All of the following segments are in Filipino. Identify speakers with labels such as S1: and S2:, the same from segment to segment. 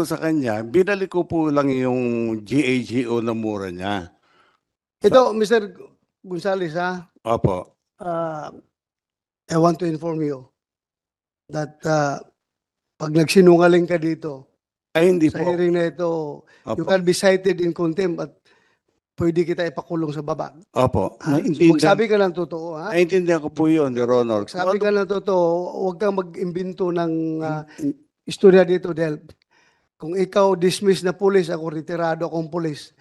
S1: sa kanya, binalik ko po lang yung GAGO na mura niya.
S2: Ito, Mr. Gonzales, ha?
S1: Opo.
S2: I want to inform you that pag nagsinungaling ka dito,
S1: Ay, hindi
S2: sa
S1: po.
S2: hearing na ito, you
S1: Opo.
S2: can be cited in contempt at pwede kita ipakulong sa baba.
S1: Opo.
S2: Ha? So, magsabi ka ng totoo, ha?
S1: Naintindihan ko po yun, Your Honor.
S2: Magsabi ka ng totoo, huwag kang mag-imbento ng istorya dito dahil kung ikaw dismiss na pulis, ako retirado akong pulis,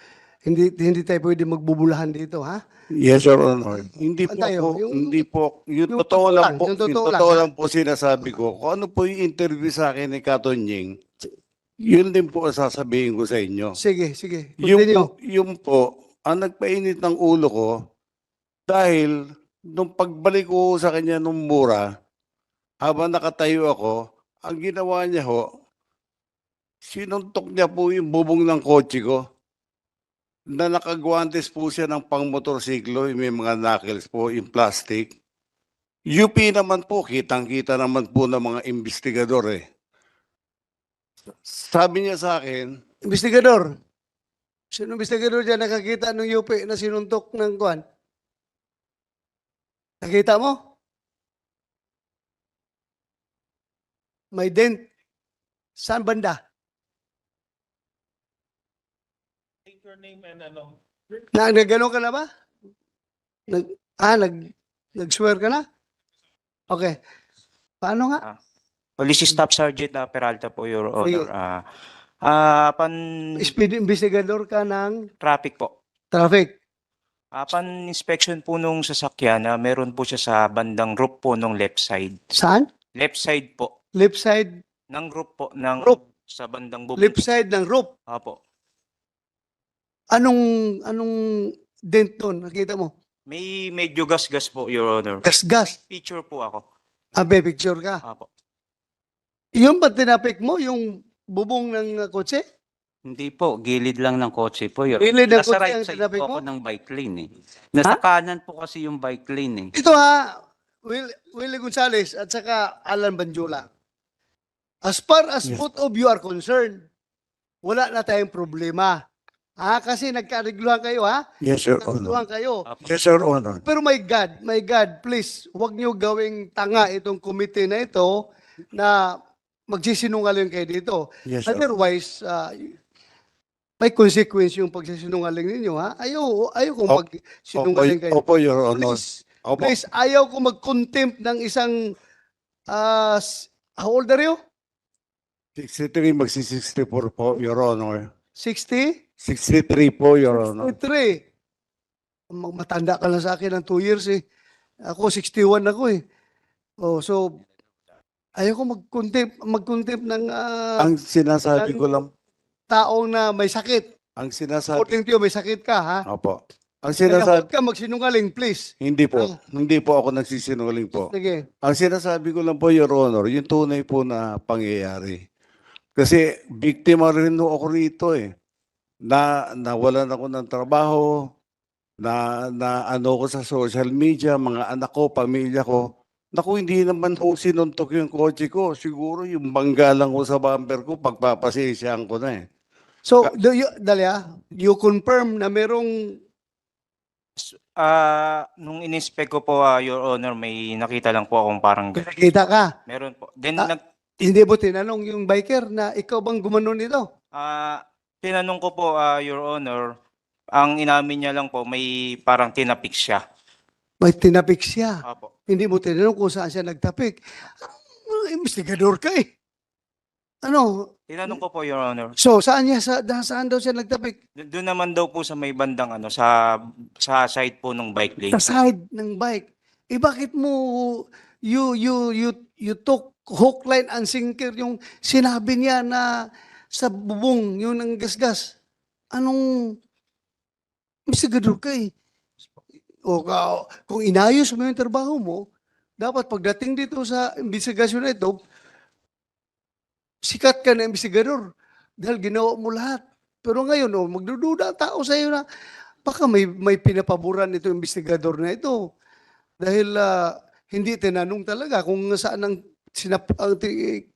S2: hindi tayo pwede magbubulahan dito, ha?
S1: Yes, Your Honor. Hindi po
S2: Tayo,
S1: ako, hindi po, yung totoo lang po, yung totoo lang po sinasabi ko. Kung ano po yung interview sa akin ni Katonying, yun din po ang sasabihin ko sa inyo.
S2: Sige, sige.
S1: Yung po, ang nagpainit ng ulo ko, dahil nung pagbalik ko sa kanya nung mura, habang nakatayo ako, ang ginawa niya ho, sinuntok niya po yung bubong ng kotse ko na nakagwantes po siya ng pang-motorsiklo, may mga knuckles po, yung plastic. UP naman po, kitang-kita naman po ng mga investigador eh. Sabi niya sa akin,
S2: Investigador. Sino investigador dyan nakakita ng UP na sinuntok ng kuwan? Nakita mo? May dent. Saan banda?
S3: Take your name and ano.
S2: Nagano ka na ba? Nag-swear ka na? Okay. Paano nga?
S4: Police Staff Sergeant Peralta po, Your
S2: Sige.
S4: Honor.
S2: Speed investigador ka ng
S4: Traffic po.
S2: traffic.
S4: Pan inspection po nung sasakyan, meron po siya sa bandang roof po nung left side.
S2: Saan?
S4: Left side po.
S2: Left side.
S4: Ng roof po. Ng
S2: Roof.
S4: Sa bandang bubong.
S2: Left side ng roof.
S4: Apo.
S2: Anong dent doon? Nakita mo?
S4: May medyo gas-gas po, Your Honor.
S2: Gas-gas.
S4: Picture po ako.
S2: Abe, picture ka.
S4: Apo.
S2: Yung ba tinapik mo, yung bubong ng kotse?
S5: Hindi po, gilid lang ng kotse po. Yun.
S2: Gilid ng
S5: Nasa
S2: kotse
S5: right
S2: ang
S5: side
S2: sinabi
S5: po
S2: mo?
S5: ako ng bike lane eh. Nasa kanan po kasi yung bike lane eh.
S2: Ito ha, Willie Gonzales at saka Alan Banjula. As far as
S1: Yes.
S2: both of you are concerned, wala na tayong problema. Kasi nagkarigluhan kayo, ha?
S1: yes, Your
S2: Nagkarigluhan
S1: Honor.
S2: kayo.
S1: Yes, Your Honor.
S2: Pero my God, please, huwag niyo gawing tanga itong committee na ito na magsisinungaling kayo dito.
S1: Yes, Your Honor.
S2: Otherwise, may consequence yung pagsisinungaling ninyo, ha? Ayaw kung magsinungaling kayo.
S1: Opo, Your Honor.
S2: Please,
S1: Opo.
S2: please, ayaw ko mag-contempt ng isang, how old are you?
S1: 63, magsi-64 po, Your Honor.
S2: 60?
S1: 63 po, Your Honor.
S2: 63. Matanda ka lang sa akin ng 2 years eh. Ako 61 ako eh. Oh, so ayaw ko mag-contempt ng
S1: Ang sinasabi ko lang,
S2: taong na may sakit.
S1: ang sinasabi,
S2: According to you, may sakit ka, ha?
S1: opo. Ang
S2: Kaya
S1: sinasabi,
S2: huwag ka magsinungaling, please.
S1: hindi po ako nagsisinungaling po.
S2: Sige.
S1: Ang sinasabi ko lang po, Your Honor, yung tunay po na pangyayari. Kasi biktima rin ako rito eh. Nawalan ako ng trabaho, na ano ko sa social media, mga anak ko, pamilya ko. Naku, hindi naman ho sinuntok yung kotse ko. Siguro yung bangga lang ko sa bumper ko, pagpapasisyahan ko na eh.
S2: So, Dalia, you confirm na merong
S4: Nung in-inspect ko po, Your Honor, may nakita lang po akong parang
S2: nakita ka.
S4: meron po. Then,
S2: Hindi mo tinanong yung biker na ikaw bang gumanon nito?
S4: tinanong ko po, Your Honor, ang inamin niya lang po, may parang tinapik siya.
S2: May tinapik siya.
S4: Apo.
S2: Hindi mo tinanong kung saan siya nagtapik. Investigador ka eh. Ano?
S4: Tinanong ko po, Your Honor.
S2: So, saan daw siya nagtapik?
S4: Doon naman daw po sa may bandang sa side po ng bike lane.
S2: Sa side ng bike. Eh bakit mo you took hook, line, and sinker yung sinabi niya na sa bubong, yun ang gasgas. Anong investigador ka eh? O kung inayos mo yung trabaho mo, dapat pagdating dito sa investigasyon na ito, sikat ka na investigador dahil ginawa mo lahat. Pero ngayon, magdududa ang tao sa iyo na baka may pinapaboran ito investigador na ito. Dahil hindi tinanong talaga kung saan ang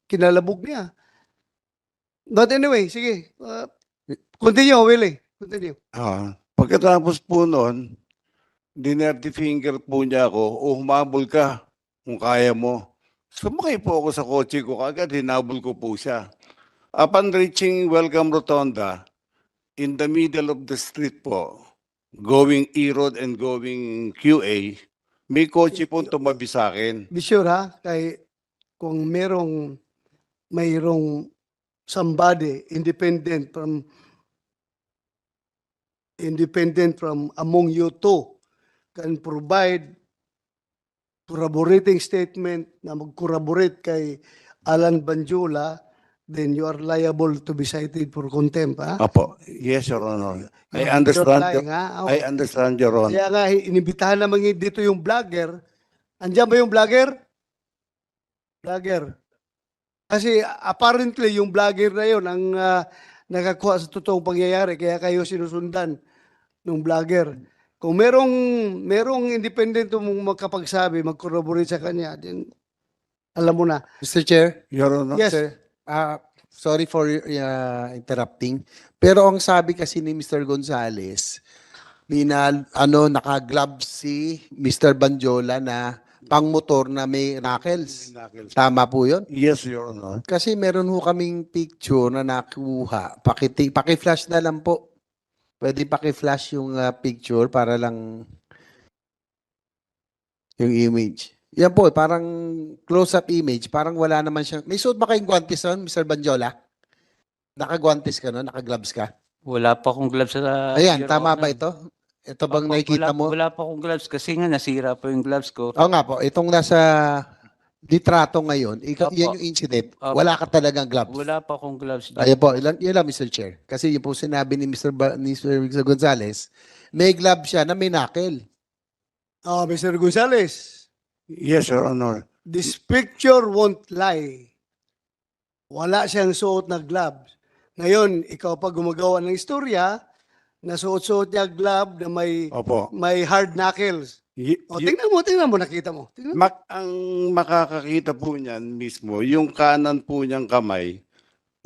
S2: kinalabog niya. But anyway, sige. Continue, Willie. Continue.
S1: Pagkatapos po noon, dinerty finger po niya ako, o humabol ka kung kaya mo. Sumakay po ako sa kotse ko, kagad hinabol ko po siya. Upon reaching Welcome Rotonda, in the middle of the street po, going E-Road and going QA, may kotse po tumabi sa akin.
S2: Be sure ha, kung mayroong somebody independent from among you two can provide corroborating statement na mag-corroborate kay Alan Banjula, then you are liable to be cited for contempt, ha?
S1: Apo, yes, Your Honor. I
S2: You're
S1: understand,
S2: lying, ha? Okay.
S1: I understand, Your Honor.
S2: Kaya nga, inibitahan naman dito yung vlogger. Andiyan ba yung vlogger? Vlogger. Kasi apparently, yung vlogger na yun ang nakakuha sa totoong pangyayari. Kaya kayo sinusundan ng vlogger. Kung merong independent mong makapagsabi, mag-corroborate sa kanya, then alam mo na.
S6: Mr. Chair,
S1: Your Honor.
S2: Yes.
S6: sir, sorry for interrupting. Pero ang sabi kasi ni Mr. Gonzales, naka-gloves si Mr. Banjola na pang-motor na may knuckles. Tama po yun?
S1: Yes, Your Honor.
S6: Kasi meron ho kaming picture na nakuha. Paki-flash na lang po. Pwede paki-flash yung picture para lang yung image. Yan po, parang close-up image. Parang wala naman siyang... May suot ba kayong guantes nun, Mr. Banjola? Naka-guantes ka nun? Naka-gloves ka?
S5: Wala pa akong gloves sa...
S6: Ayan,
S5: Your
S6: tama
S5: Honor.
S6: ba ito? Ito bang
S5: Opo,
S6: nakikita mo?
S5: Wala pa akong gloves kasi nga nasira po yung gloves ko.
S6: Oo nga po, itong nasa litrato ngayon,
S5: Opo.
S6: yan yung incident,
S5: Opo.
S6: wala ka talagang gloves.
S5: Wala pa akong gloves.
S6: Ayan po, yun lang Mr. Chair. Kasi yun po sinabi ni Mr. Gonzales, may glove siya na may knuckle.
S2: Mr. Gonzales,
S1: Yes, Your Honor.
S2: this picture won't lie. Wala siyang suot na gloves. Ngayon, ikaw pa gumagawa ng istorya, nasuot-suot niya glove na
S1: Opo.
S2: may hard knuckles. Tingnan mo, nakita mo. Tingnan.
S1: Ang makakakita po niyan mismo, yung kanan po niyang kamay,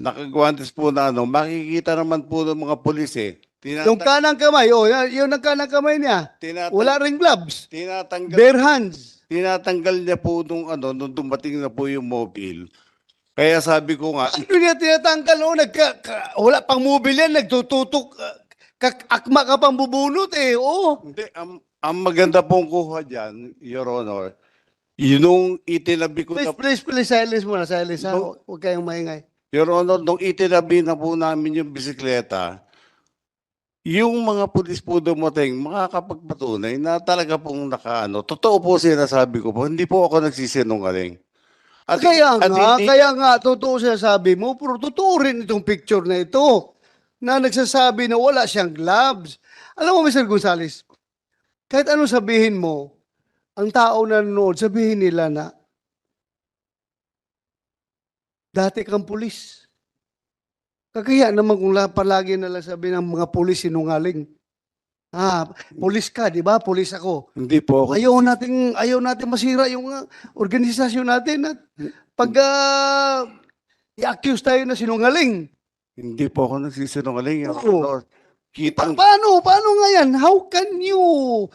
S1: nakagwantes po na makikita naman po ng mga pulis eh.
S2: Yung kanang kamay, yun ang kanang kamay niya. Wala ring gloves.
S1: Tinatanggal,
S2: Bare hands.
S1: tinatanggal niya po nung dumating na po yung mobile. Kaya sabi ko nga,
S2: Ano niya tinatanggal? Wala pang mobile yan, nagtututok. Akma ka pang bubunot eh. Oo.
S1: hindi, ang maganda pong kuha dyan, Your Honor, yung itinabi ko na,
S2: Please, silence muna, silence ha.
S1: No.
S2: Huwag kayong maingay.
S1: Your Honor, nung itinabi na po namin yung bisikleta, yung mga pulis po dumating, makakapagpatunay na talaga pong totoo po sinasabi ko po, hindi po ako nagsisinungaling. At,
S2: Kaya
S1: at hindi-
S2: nga, totoo sinasabi mo, pero totoo rin itong picture na ito na nagsasabi na wala siyang gloves. Alam mo, Mr. Gonzales, kahit ano sabihin mo, ang tao na nanonood, sabihin nila na dati kang pulis. Kagaya naman kung palagi nalang sabi ng mga pulis sinungaling. Pulis ka, di ba? Pulis ako.
S1: Hindi po ako.
S2: Ayaw natin masira yung organisasyon natin at pag i-accuse tayo na sinungaling.
S1: Hindi po ako nagsisinungaling. Your
S2: Oo.
S1: Honor. Kitang,
S2: Paano nga yan? How can you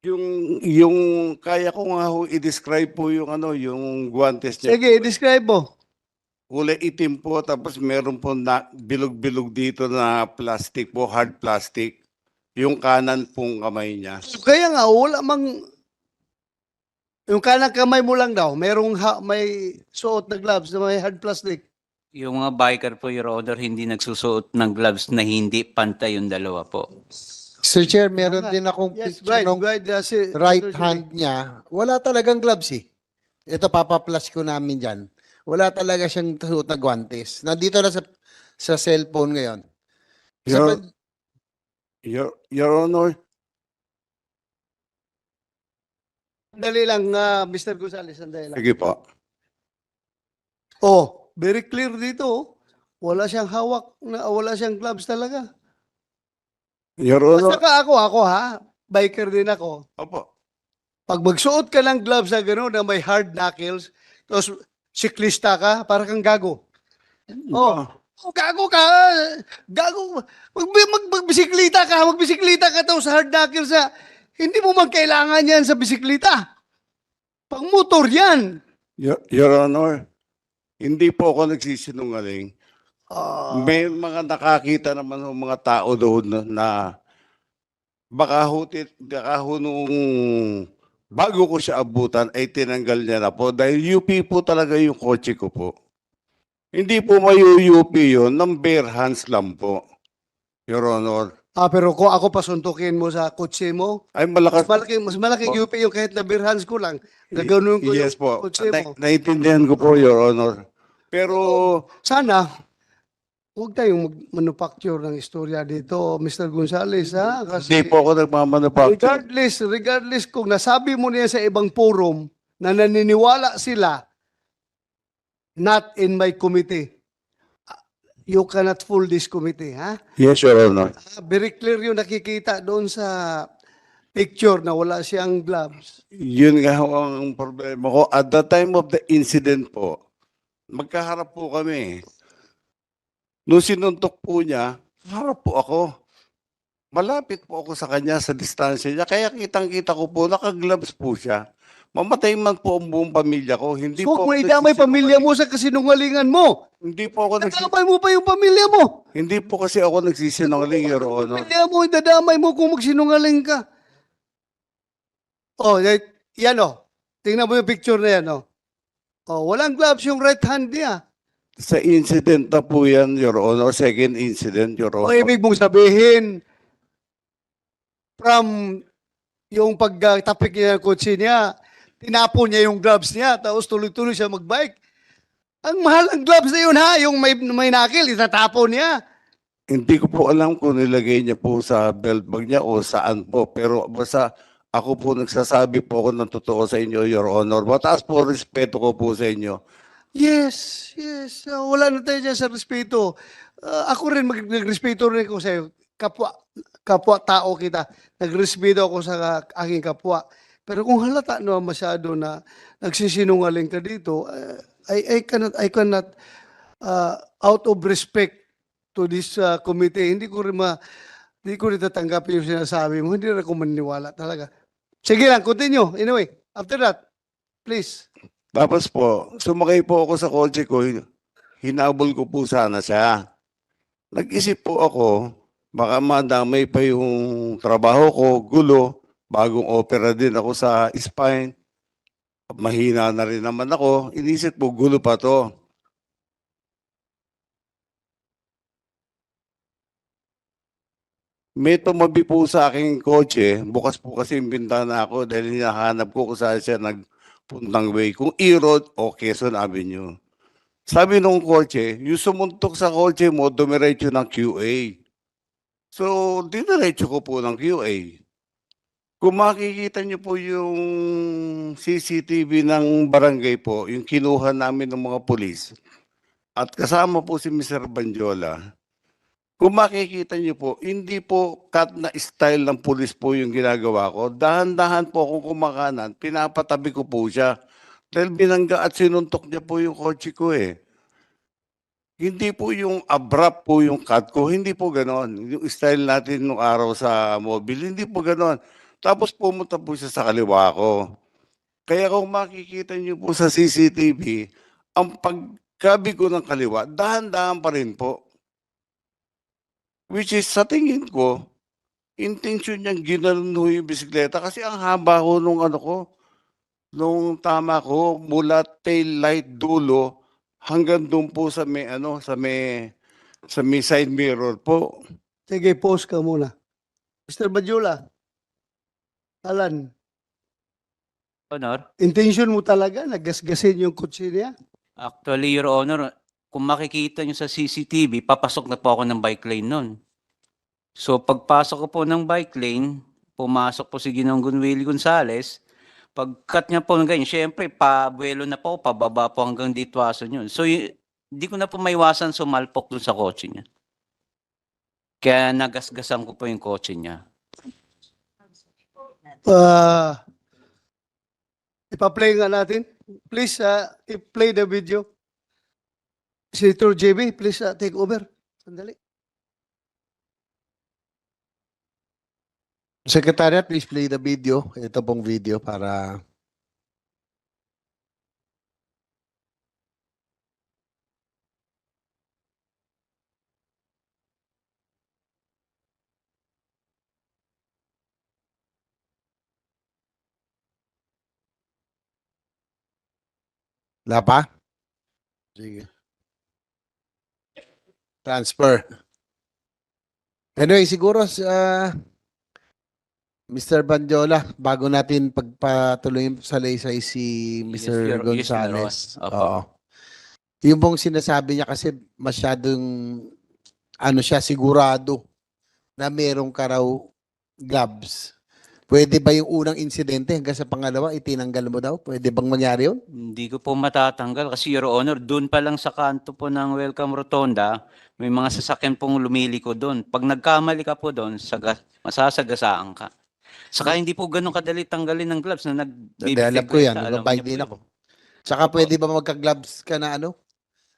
S1: yung kaya ko nga ho i-describe po yung yung guantes niya.
S2: sige, describe mo.
S1: Kulay itim po, tapos meron po na bilog-bilog dito na plastic po, hard plastic. Yung kanan pong kamay niya.
S2: Kaya nga, wala mang yung kanang kamay mo lang daw, may suot na gloves na may hard plastic.
S5: Yung mga biker po, Your Honor, hindi nagsusuot ng gloves na hindi pantay yung dalawa po.
S6: Mr. Chair, meron din akong
S2: Yes,
S6: picture ng right
S2: Mr.
S6: hand niya. Wala talagang gloves eh. Ito, papaplas ko namin dyan. Wala talaga siyang suot na guantes. Nandito na sa cellphone ngayon.
S1: Your Honor,
S2: Sandali lang, Mr. Gonzales, sandali lang.
S1: sige po.
S2: Very clear dito. Wala siyang hawak, wala siyang gloves talaga.
S1: Your
S2: At
S1: Honor,
S2: saka ako ha, biker din ako.
S1: opo.
S2: Pag magsuot ka ng gloves na gano'n na may hard knuckles, tapos siklista ka, para kang gago. Oh, gago ka. Gago. Magbisiklita ka daw sa hard knuckle sa... Hindi mo magkailangan yan sa bisiklita. Pang motor yan.
S1: Your Honor, hindi po ako nagsisinungaling. May mga nakakita naman ng mga tao doon na baka ho nung bago ko siya abutan ay tinanggal niya na po dahil UP po talaga yung kotse ko po. Hindi po mayu-UP yun, ng bare hands lang po, Your Honor.
S2: Pero kung ako pasuntukin mo sa kotse mo,
S1: Ay malakas.
S2: mas malaki UP yung kahit na beer hands ko lang. Gagawin ko
S1: Yes
S2: yung
S1: po.
S2: kotse mo.
S1: Naiintindihan ko po, Your Honor. Pero
S2: Sana, huwag tayong manufacture ng istorya dito, Mr. Gonzales, ha?
S1: hindi po ako nagmamanufacture.
S2: Regardless kung nasabi mo niya sa ibang forum na naniniwala sila, not in my committee. You cannot fool this committee, ha?
S1: Yes, Your Honor.
S2: Very clear yung nakikita doon sa picture na wala siyang gloves.
S1: Yun nga ho ang problema ko. At the time of the incident po, magkaharap po kami. Nung sinuntok po niya, harap po ako. Malapit po ako sa kanya sa distansya niya. Kaya kitang-kita ko po, naka-gloves po siya. Mamatay man po ang buong pamilya ko. Hindi
S2: So,
S1: po
S2: kung
S1: ako
S2: idamay
S1: nagsisinungaling.
S2: pamilya mo sa kasinungalingan mo,
S1: Hindi po ako
S2: idamay mo pa yung pamilya mo.
S1: Hindi po kasi ako nagsisinungaling, Your Honor.
S2: Pamilya mo, idadamay mo kung magsinungaling ka. Oh, yan oh. Tingnan mo yung picture na yan oh. Oh, walang gloves yung right hand niya.
S1: Sa incident na po yan, Your Honor. Second incident, Your
S2: O
S1: Honor.
S2: ibig mong sabihin, from yung pagtapik niya ng kotse niya, tinapon niya yung gloves niya, tapos tuloy-tuloy siya magbike. Ang mahal ng gloves na yun ha, yung may nakil, itatapon niya.
S1: Hindi ko po alam kung nilagay niya po sa belt bag niya o saan po. Pero basta ako po nagsasabi po ako ng totoo sa inyo, Your Honor. Mataas po respeto ko po sa inyo.
S2: Yes. Wala na tayo dyan sa respeto. Ako rin, nagrespeto rin ako sa'yo. Kapwa tao kita. Nagrespeto ako sa aking kapwa. Pero kung halata naman masyado na nagsisinungaling ka dito, I cannot out of respect to this committee, hindi ko rin tatanggapin yung sinasabi mo. Hindi rin ako maniniwala talaga. Sige lang, continue. Anyway, after that, please.
S1: Tapos po, sumakay po ako sa kotse ko. Hinabol ko po sana siya. Nag-isip po ako, baka madamay pa yung trabaho ko, gulo. Bagong opera din ako sa spine. Mahina na rin naman ako. Inisip po, gulo pa to. May tumabi po sa aking kotse. Bukas po kasi yung bintana ako dahil hinahanap ko kung saan siya nagpuntang way. Kung E-Road o Quezon Avenue. Sabi nung kotse, yung sumuntok sa kotse mo, dumiretso ng QA. So, diniretso ko po ng QA. Kung makikita niyo po yung CCTV ng barangay po, yung kinuha namin ng mga pulis, at kasama po si Mr. Banjola, kung makikita niyo po, hindi po cut na style ng pulis po yung ginagawa ko. Dahan-dahan po akong kumakanan, pinapatabi ko po siya. Dahil binangga at sinuntok niya po yung kotse ko eh. Hindi po yung abrupt po yung cut ko, hindi po ganon. Yung style natin nung araw sa mobile, hindi po ganon. Tapos pumunta po siya sa kaliwa ko. Kaya kung makikita niyo po sa CCTV, ang pagkabi ko ng kaliwa, dahan-dahan pa rin po. Which is, sa tingin ko, intention niyang ginanon ho yung bisikleta kasi ang haba ko nung nung tama ko, mula tail light dulo hanggang doon po sa may sa may side mirror po.
S2: Sige, pause ka muna. Mr. Badjula, Alan,
S5: Honor,
S2: intention mo talaga na gasgasin yung kotse niya?
S5: actually, Your Honor, kung makikita nyo sa CCTV, papasok na po ako ng bike lane nun. So, pagpasok ko po ng bike lane, pumasok po si Ginoong Gunwili Gonzales, pagkat niya po ng ganyan, syempre, pabuelo na po, pababa po hanggang dito aso yun. So, hindi ko na po maiwasan sumalpok dun sa kotse niya. Kaya nagasgasan ko po yung kotse niya.
S2: Ipa-play nga natin. Please, play the video. Senator JB, please take over. Sandali.
S6: Secretariat, please play the video. Ito pong video para... Wala pa? Sige. Transfer. Anyway, siguro Mr. Bandiola, bago natin pagpatuloy sa laysay si Mr.
S5: Yes,
S6: Gonzales.
S5: Your Honor. Opo.
S6: Oo. Yung pong sinasabi niya kasi masyadong ano siya, sigurado na merong karaw gloves. Pwede ba yung unang insidente hanggang sa pangalawa, itinanggal mo daw? Pwede bang mangyari yun?
S5: Hindi ko po matatanggal kasi Your Honor, doon pa lang sa kanto po ng Welcome Rotonda, may mga sasakyan pong lumiliko doon. Pag nagkamali ka po doon, masasagasaan ka. Saka hindi po ganun kadali tanggalin ng gloves na
S6: Hindi, alam ko yan.
S5: Alam
S6: Nagbabay
S5: niyo po
S6: din
S5: yun.
S6: ako. Tsaka pwede ba magka-gloves ka na ano?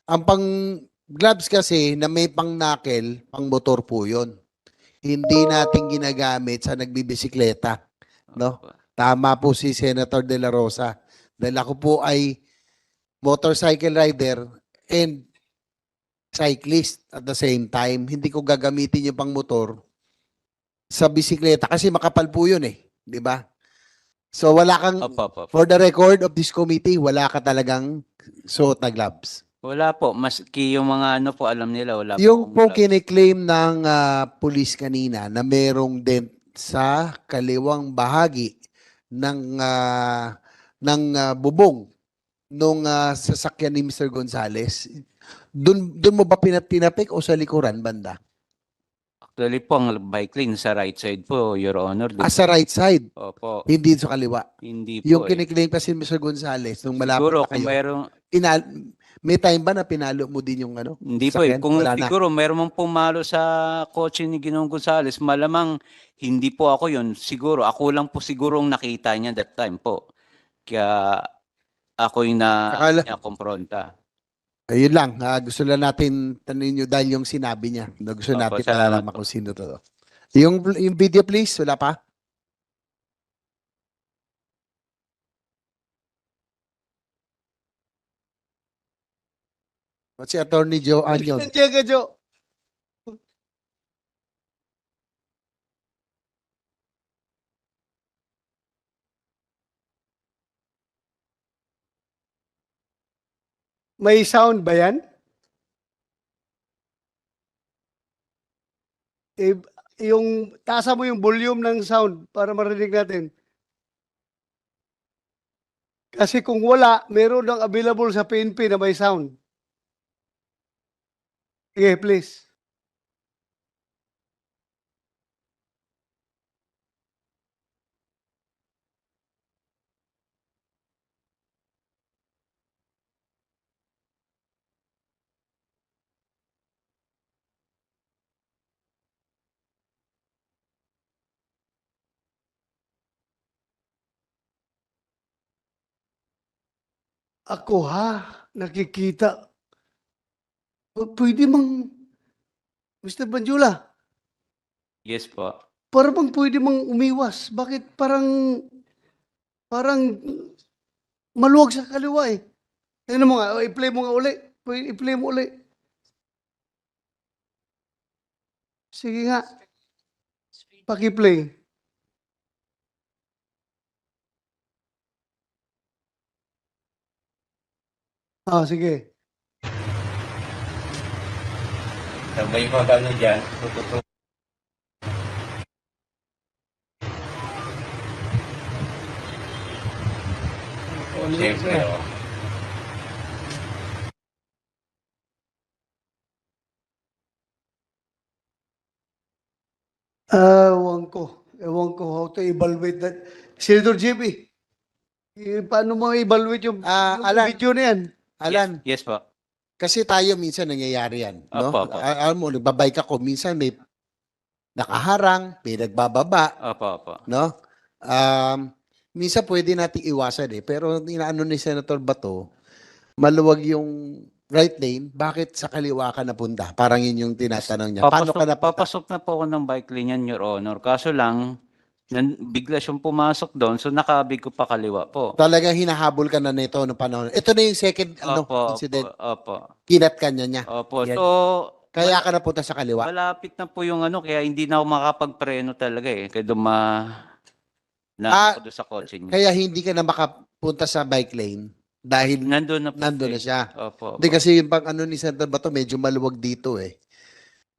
S6: Ang pang-gloves kasi na may pang-knuckle, pang-motor po yun. Hindi natin ginagamit sa nagbibisikleta. No?
S5: Opo.
S6: Tama po si Senator De La Rosa. Dahil ako po ay motorcycle rider and cyclist at the same time. Hindi ko gagamitin yung pang-motor sa bisikleta kasi makapal po yun eh. Di ba? So wala kang,
S5: Opo.
S6: for the record of this committee, wala ka talagang suot na gloves.
S5: Wala po, maski yung mga ano po alam nila, wala
S6: Yung
S5: po.
S6: po kiniklaim ng police kanina na merong dent sa kaliwang bahagi ng bubong nung sasakyan ni Mr. Gonzales. Doon mo ba tinapik o sa likuran banda?
S5: Actually po, ang bike lane sa right side po, Your Honor. Doon.
S6: Sa right side,
S5: Opo,
S6: hindi sa kaliwa.
S5: hindi po
S6: Yung
S5: eh.
S6: kiniklaim kasi ni Mr. Gonzales nung malapit
S5: Siguro
S6: na
S5: kung
S6: kayo,
S5: mayroong,
S6: may time ba na pinalo mo din yung ano?
S5: hindi po eh.
S6: Sakyan?
S5: Kung
S6: Wala na.
S5: siguro mayroong mang pumalo sa kotse ni Ginoong Gonzales, malamang hindi po ako yun. Siguro, ako lang po sigurong nakita niya that time po. Kaya ako yung
S6: Akala-
S5: na-confronta.
S6: Ayun lang, gusto lang natin tanungin nyo dahil yung sinabi niya. Gusto
S5: Opo,
S6: natin
S5: salamat
S6: malalaman
S5: po.
S6: kung sino to. Yung video please, wala pa? At si Attorney Joe Anyon.
S2: Tiyaga, Jo. May sound ba yan? Taasa mo yung volume ng sound para marinig natin. Kasi kung wala, meron ng available sa PNP na may sound. Sige, please. Ako nakikita. Pwede mang, Mr. Banjula,
S5: Yes po.
S2: para bang pwede mang umiwas? Bakit parang maluwag sa kaliwa eh? Tingnan mo nga, i-play mo nga uli. I-play mo uli. Sige nga. Paki-play. Sige.
S5: Sabay ko ano dyan. Siyempre, oh.
S2: Ewan ko how to evaluate that. Senator JB, paano mo evaluate yung
S6: Alan.
S2: video na yan?
S6: Alan,
S5: Yes po.
S6: kasi tayo minsan nangyayari yan. No?
S5: Opo.
S6: Alam mo, nagbabike ako, minsan may nakaharang, may nagbababa,
S5: Opo.
S6: no? minsan pwede nating iwasan eh. Pero inaano ni Senator Bato, maluwag yung right lane, bakit sa kaliwa ka napunta? Parang yun yung tinatanong niya. Paano ka napunta?
S5: Papasok na po ako ng bike lane yan, Your Honor. Kaso lang, bigla siyang pumasok doon, so nakabig ko pa kaliwa po.
S6: Talagang hinahabol ka na nito noong panahon. Ito na yung second
S5: Opo,
S6: incident.
S5: opo.
S6: Kinat ka niya.
S5: Opo.
S6: Yan.
S5: So,
S6: Kaya ka napunta sa kaliwa.
S5: malapit na po yung kaya hindi na ako makapagpreno talaga eh. Kaya na
S6: Ah,
S5: ako doon sa kotse niya.
S6: Kaya hindi ka na makapunta sa bike lane dahil
S5: Nandun na po.
S6: nandun na siya.
S5: Opo.
S6: Hindi kasi yung pang ni Senator Bato, medyo maluwag dito eh.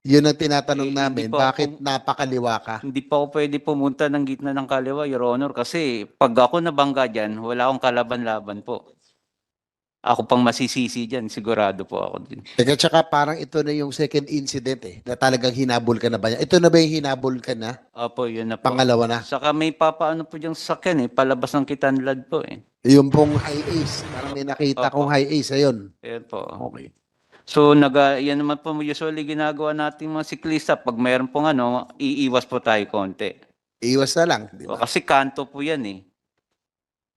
S6: Yun ang tinatanong
S5: Eh, hindi
S6: namin,
S5: po
S6: bakit napakaliwa ka?
S5: Hindi pa ako pwede pumunta ng gitna ng kaliwa, Your Honor, kasi pag ako nabangga dyan, wala akong kalaban-laban po. Ako pang masisisi dyan, sigurado po ako din.
S6: Teka, tsaka parang ito na yung second incident eh, na talagang hinabol ka na ba niya? Ito na ba yung hinabol ka na?
S5: Opo, yun na po.
S6: Pangalawa na?
S5: Saka may papaano po diyang sasakyan palabas ng Kitanlad po eh.
S6: Yung pong high ace, parang may nakita
S5: Opo.
S6: kong high ace, ayun.
S5: Ayan po.
S6: Okay.
S5: So, yan naman po usually ginagawa nating mga siklista. Pag mayroon pong iiwas po tayo konti.
S6: Iwas na lang, di ba?
S5: Kasi kanto po yan eh.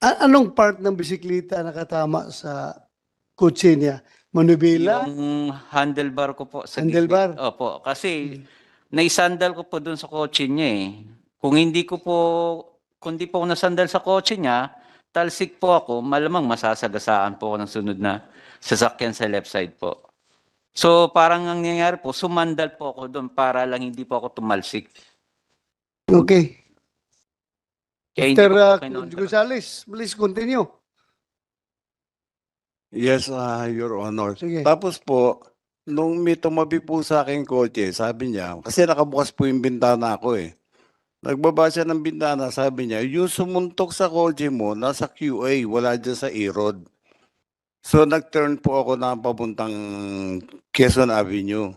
S2: Anong part ng bisikleta nakatama sa kotse niya? Manubila?
S5: Yung handlebar ko po sa
S2: Handlebar?
S5: gilid. Opo, kasi naisandal ko po doon sa kotse niya eh. Kung di po ako nasandal sa kotse niya, talsik po ako, malamang masasagasaan po ako ng sunod na sasakyan sa left side po. So parang ang nangyayari po, sumandal po ako doon para lang hindi po ako tumalsik.
S2: Okay.
S5: Kaya hindi
S2: Mr.
S5: ko po kinontra.
S2: Gonzales, please continue.
S1: Yes, Your Honor.
S2: Sige.
S1: Tapos po, nung may tumabi po sa akin kotse, sabi niya, kasi nakabukas po yung bintana ko eh. Nagbaba siya ng bintana, sabi niya, yung sumuntok sa kotse mo, nasa QA, wala dyan sa E-Road. So nag-turn po ako na papuntang Quezon Avenue.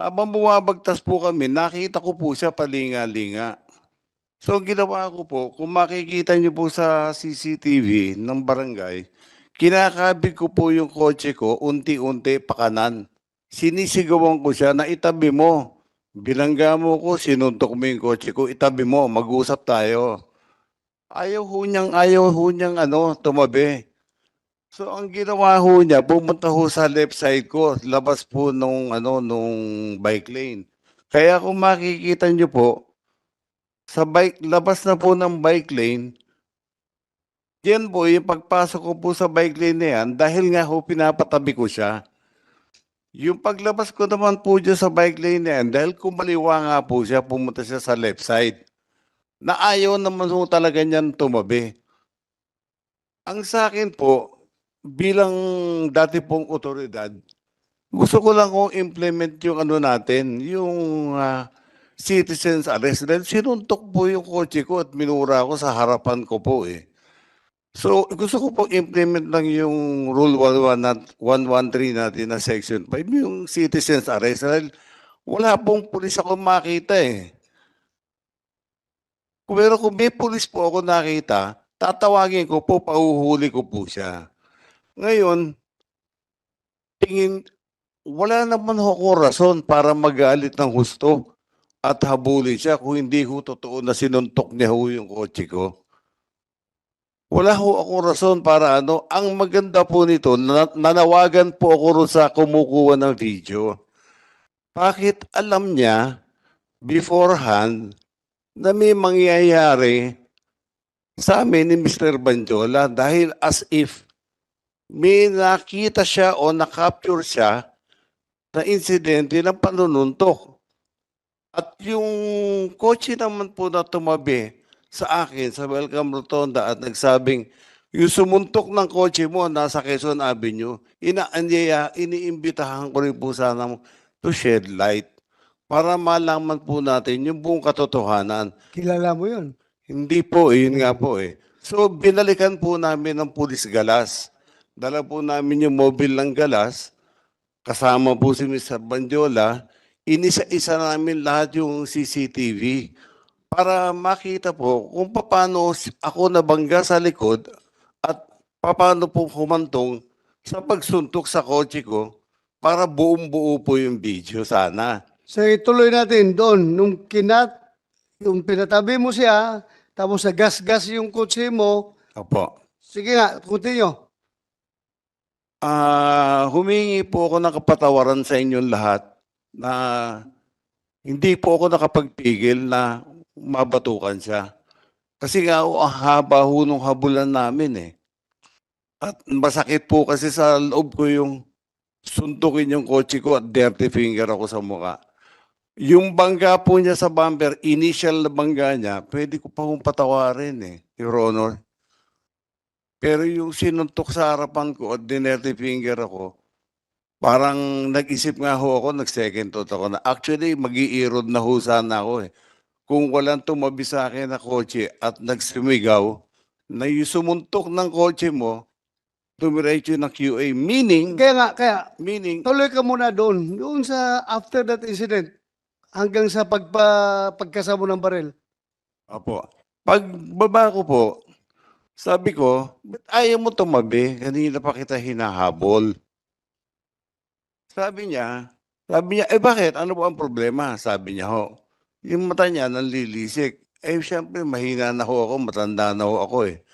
S1: Habang bumabagtas po kami, nakita ko po siya palinga-linga. So ginawa ko po, kung makikita niyo po sa CCTV ng barangay, kinakabig ko po yung kotse ko, unti-unti pakanan. Sinisigawan ko siya na itabi mo. Bilangga mo ko, sinuntok mo yung kotse ko, itabi mo, mag-usap tayo. Ayaw ho niyang tumabi. So ang ginawa ho niya, pumunta ho sa left side ko, labas po nung bike lane. Kaya kung makikita niyo po, labas na po ng bike lane, yan po, yung pagpasok ko po sa bike lane na yan, dahil nga ho pinapatabi ko siya. Yung paglabas ko naman po dyan sa bike lane na yan, dahil kumaliwa nga po siya, pumunta siya sa left side. Na ayaw naman ho talaga niyan tumabi. Ang sa akin po, bilang dati pong otoridad, gusto ko lang kong implement yung natin, yung citizens arrest. Dahil sinuntok po yung kotse ko at minura ko sa harapan ko po eh. So, gusto ko pong implement lang yung Rule 113 natin na Section 5, yung citizens arrest. Dahil wala pong pulis ako makita eh. Pero kung may pulis po ako nakita, tatawagin ko po, pauhuli ko po siya. Ngayon, wala naman ako rason para magalit ng husto at habulin siya kung hindi ho totoo na sinuntok niya ho yung kotse ko. Wala ho akong rason para Ang maganda po nito, nanawagan po ako rin sa kumukuha ng video. Bakit alam niya beforehand na may mangyayari sa amin ni Mr. Bandiola dahil as if may nakita siya o na-capture siya na insidente ng panununtok. At yung kotse naman po na tumabi sa akin sa Welcome Rotonda at nagsabing, yung sumuntok ng kotse mo nasa Quezon Avenue, iniimbitahan ko rin po sana to shed light para malaman po natin yung buong katotohanan.
S2: Kilala mo yun?
S1: Hindi po, yun nga po eh. So binalikan po namin ng pulis galas. Dala po namin yung mobile ng galas, kasama po si Mr. Bandiola, inisa-isa namin lahat yung CCTV para makita po kung paano ako nabangga sa likod at paano po humantong sa pagsuntok sa kotse ko para buong-buo po yung video sana.
S2: So ituloy natin doon, yung pinatabi mo siya, tapos nagas-gas yung kotse mo.
S1: Opo.
S2: Sige nga, continue.
S1: Humingi po ako ng kapatawaran sa inyong lahat na hindi po ako nakapagpigil na mabatukan siya. Kasi nga ho, ang haba ho nung habulan namin eh. At masakit po kasi sa loob ko yung suntukin yung kotse ko at dirty finger ako sa mukha. Yung bangga po niya sa bumper, initial na bangga niya, pwede ko pa hong patawarin eh, Your Honor. Pero yung sinuntok sa harapan ko at dirty finger ako, parang nag-isip nga ho ako, nag-second thought ako na actually mag-iirod na ho sana ako eh. Kung walang tumabi sa akin na kotse at nagsumigaw, na yung sumuntok ng kotse mo, dumiretso ng QA. Meaning,
S2: Kaya tuloy ka muna doon sa after that incident, hanggang sa pagkasamo ng baril.
S1: Opo. Pagbaba ko po, sabi ko, ba't ayaw mo tumabi? Kanina pa kita hinahabol. Sabi niya, bakit? Ano po ang problema? Sabi niya ho. Yung mata niya nanlilisik. Siyempre, mahina na ho ako, matanda na ho ako eh.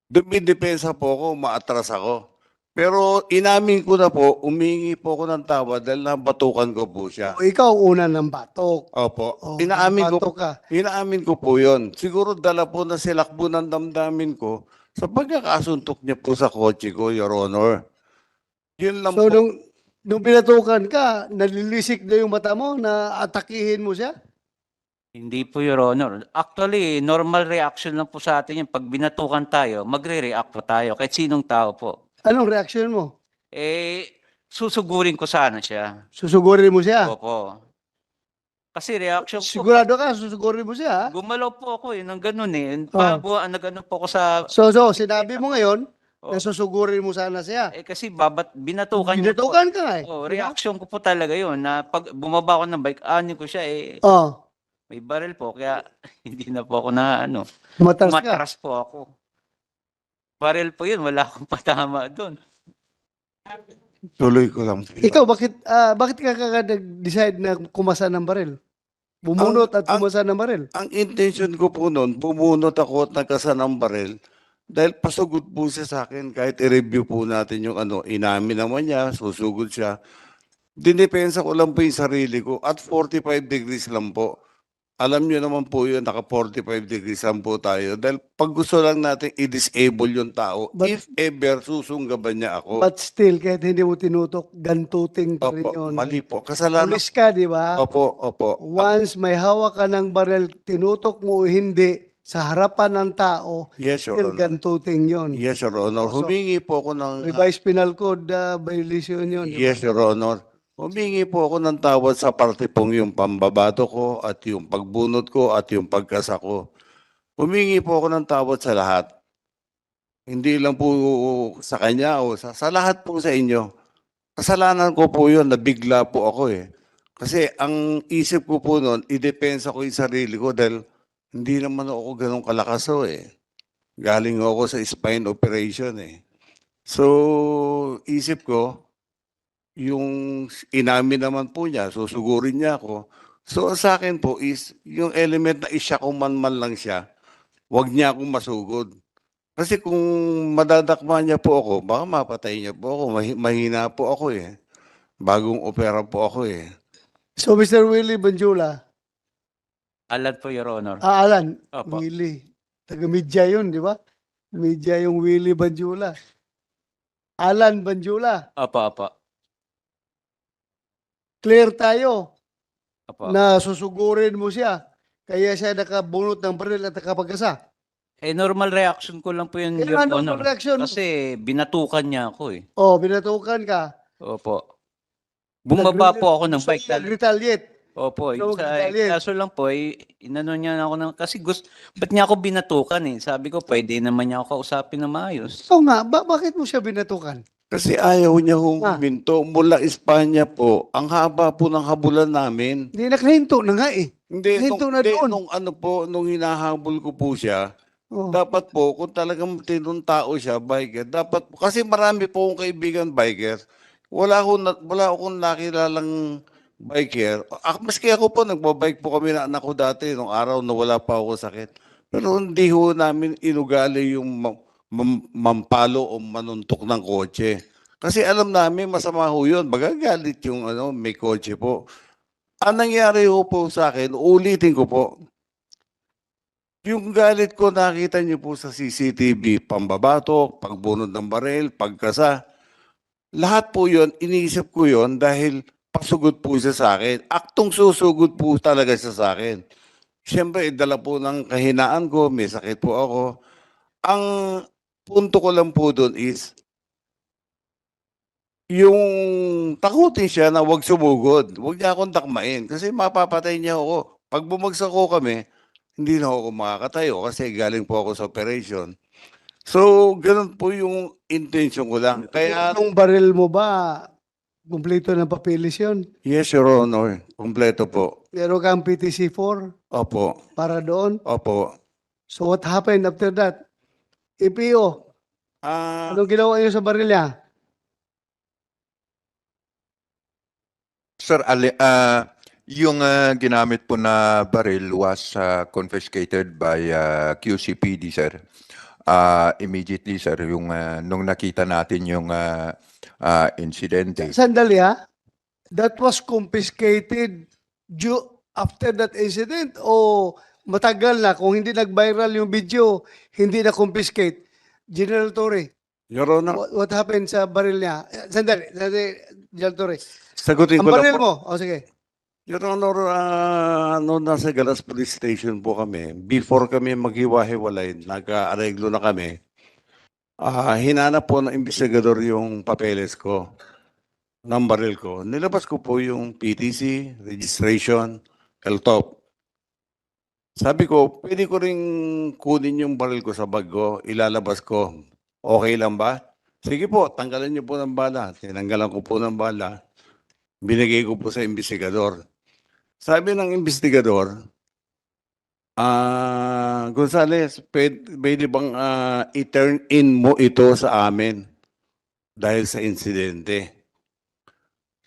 S1: Dumidepensa po ako, maatras ako. Pero inamin ko na po, umingi po ako ng tawad dahil nabatukan ko po siya.
S2: O ikaw una ng batok.
S1: Opo.
S2: O,
S1: Inaamin
S2: ka.
S1: ko po yun. Siguro dala po na silakbo ng damdamin ko sa pagkakasuntok niya po sa kotse ko, Your Honor. Yun lang
S2: So
S1: po.
S2: nung binatukan ka, nalilisik na yung mata mo na atakihin mo siya?
S5: Hindi po, Your Honor. Actually, normal reaction lang po sa atin yung pag binatukan tayo, magre-react po tayo kahit sinong tao po.
S2: Anong reaction mo?
S5: Susugurin ko sana siya.
S2: Susugurin mo siya?
S5: Opo. Kasi reaction ko,
S2: Sigurado ka, susugurin mo siya? ha?
S5: gumalaw po ako ng ganun eh.
S2: Oh.
S5: Nagano po ako sa,
S2: So, sinabi mo ngayon
S5: Oh.
S2: na susugurin mo sana siya.
S5: kasi binatukan niya po.
S2: Binatukan ka nga eh.
S5: Oh, reaction ko po talaga yun na pag bumaba ako ng bike, ko siya
S2: Oh,
S5: may baril po kaya hindi na po ako na
S2: tumatas ka.
S5: matras po ako. Baril po yun, wala akong patama doon.
S1: Tuloy ko lang.
S2: Ikaw, bakit ka nag-decide na kumasa ng baril? Bumunot at kumasa ng baril?
S1: Ang intention ko po noon, bumunot ako at nagkasa ng baril dahil pasugod po siya sa akin. Kahit i-review po natin yung inamin naman niya, susugod siya. Dinepensa ko lang po yung sarili ko at 45 degrees lang po. Alam niyo naman po yun, naka 45 degrees lang po tayo. Dahil pag gusto lang natin i-disable yung tao,
S2: But-
S1: if ever susunggaban niya ako.
S2: But still, kahit hindi mo tinutok, gantuting pa rin
S1: Opo,
S2: yun.
S1: mali po. Kasalanan.
S2: Pulis ka, di ba?
S1: Opo.
S2: Once may hawak ka ng baril, tinutok mo o hindi, sa harapan ng tao,
S1: Yes, Your
S2: still
S1: Honor.
S2: gantuting yun.
S1: Yes, Your Honor.
S2: So,
S1: Humingi po ako ng...
S2: Revised Penal Code violation yun.
S1: Yes, Your Honor. Humingi po ako ng tawad sa parte pong yung pambabato ko at yung pagbunot ko at yung pagkasa ko. Humingi po ako ng tawad sa lahat. Hindi lang po sa kanya o sa lahat po sa inyo. Kasalanan ko po yun, nabigla po ako eh. Kasi ang isip ko po noon, idepensa ko yung sarili ko dahil hindi naman ako ganun kalakas eh. Galing ako sa spine operation eh. So, isip ko, yung inamin naman po niya, susugurin niya ako. So sa akin po is, yung element na isya ko man lang siya, wag niya akong masugod. Kasi kung madadakma niya po ako, baka mapatay niya po ako. Mahina po ako eh. Bagong opera po ako eh.
S2: So, Mr. Willie Banjula,
S5: Alam po, Your Honor.
S2: Alan,
S5: Opo.
S2: Willie, taga-media yun, di ba? Media yung Willie Banjula. Alan Banjula,
S5: Opo.
S2: clear tayo
S5: Opo.
S2: na susugurin mo siya. Kaya siya nakabunot ng baril at nakapagkasa.
S5: Normal reaction ko lang po yun,
S2: Kaya
S5: Your
S2: ano
S5: Honor.
S2: ang reaction?
S5: Kasi binatukan niya ako eh.
S2: Oh, binatukan ka.
S5: Opo. Bumaba po ako ng
S2: So,
S5: bike.
S2: nag-retaliate.
S5: Opo.
S2: So,
S5: Sa
S2: galit.
S5: kaso lang po, inano niya ako ng, kasi ba't niya ako binatukan eh? Sabi ko, pwede naman niya ako kausapin na maayos.
S2: So nga, bakit mo siya binatukan?
S1: Kasi ayaw niya
S2: Ah.
S1: huminto. Mula Espanya po, ang haba po ng habulan namin.
S2: Hindi, nakahinto na nga eh.
S1: Hindi,
S2: Hinto na doon.
S1: nung hinahabol ko po siya,
S2: Oh.
S1: dapat po, kung talagang tinong tao siya, biker, dapat po, kasi marami po akong kaibigan biker, wala akong nakilalang biker. Maski ako po, nagbabike po kami na anak ko dati, nung araw na wala pa ako sakit. Pero hindi ho namin inugali yung mampalo o manuntok ng kotse. Kasi alam namin masama ho yun. Magagalit yung may kotse po. Ang nangyari ho po sa akin, ulitin ko po, yung galit ko nakita niyo po sa CCTV, pambabatok, pagbunod ng baril, pagkasa. Lahat po yun, iniisip ko yun dahil pasugod po siya sa akin. Aktong susugod po talaga siya sa akin. Siyempre, dala po ng kahinaan ko, may sakit po ako. Ang punto ko lang po doon is, yung takutin siya na wag sumugod. Huwag niya akong takmain kasi mapapatay niya ako. Pag bumagsak ko kami, hindi na ako makakatayo kasi galing po ako sa operation. So, ganun po yung intention ko lang. Kaya,
S2: Yung baril mo ba, kumpleto ng papilis yun?
S1: yes, Your Honor, kompleto po.
S2: Meron kang PTC-4
S1: Opo,
S2: para doon?
S1: opo.
S2: So what happened after that? EPO,
S1: Ah,
S2: anong ginawa niyo sa baril niya?
S7: Sir, yung ginamit po na baril was confiscated by QCPD, sir. Immediately, sir, yung nung nakita natin yung insidente.
S2: Sandali ha? That was confiscated after that incident o matagal na kung hindi nag-viral yung video, hindi na confiscate? General Torre,
S1: Your Honor,
S2: what happened sa baril niya? Sandali, General Torre.
S1: sagutin
S2: Ang
S1: ko lang
S2: baril
S1: po.
S2: mo, o sige.
S1: Your Honor, noon nasa Galas Police Station po kami, before kami maghiwa-hiwalay, nagka-areglo na kami, hinanap po ng investigador yung papeles ko, ng baril ko. Nilabas ko po yung PTC, registration, LTOP. Sabi ko, pwede ko ring kunin yung baril ko sa bag ko, ilalabas ko. Okay lang ba? Sige po, tanggalan niyo po ng bala. Tinanggalan ko po ng bala. Binigay ko po sa investigador. Sabi ng investigador, Gonzales, pwede bang i-turn in mo ito sa amin dahil sa insidente?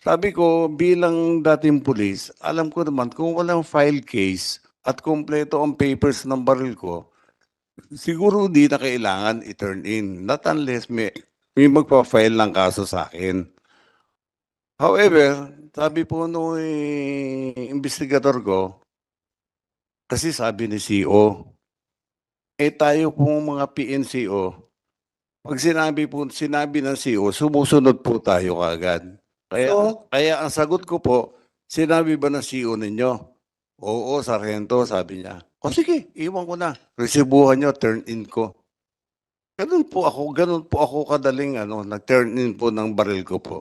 S1: Sabi ko, bilang dating pulis, alam ko naman kung walang file case at kompleto ang papers ng baril ko, siguro di na kailangan i-turn in. Not unless may magpa-file ng kaso sa akin. However, sabi po nung investigador ko, kasi sabi ni CO, tayo pong mga PNCO, pag sinabi ng CO, sumusunod po tayo kaagad. Kaya ang sagot ko po, sinabi ba ng CO ninyo? Oo, Sargento, sabi niya. O sige, iwan ko na. Resibuhan niyo, turn in ko. Ganun po ako kadaling nag-turn in po ng baril ko po.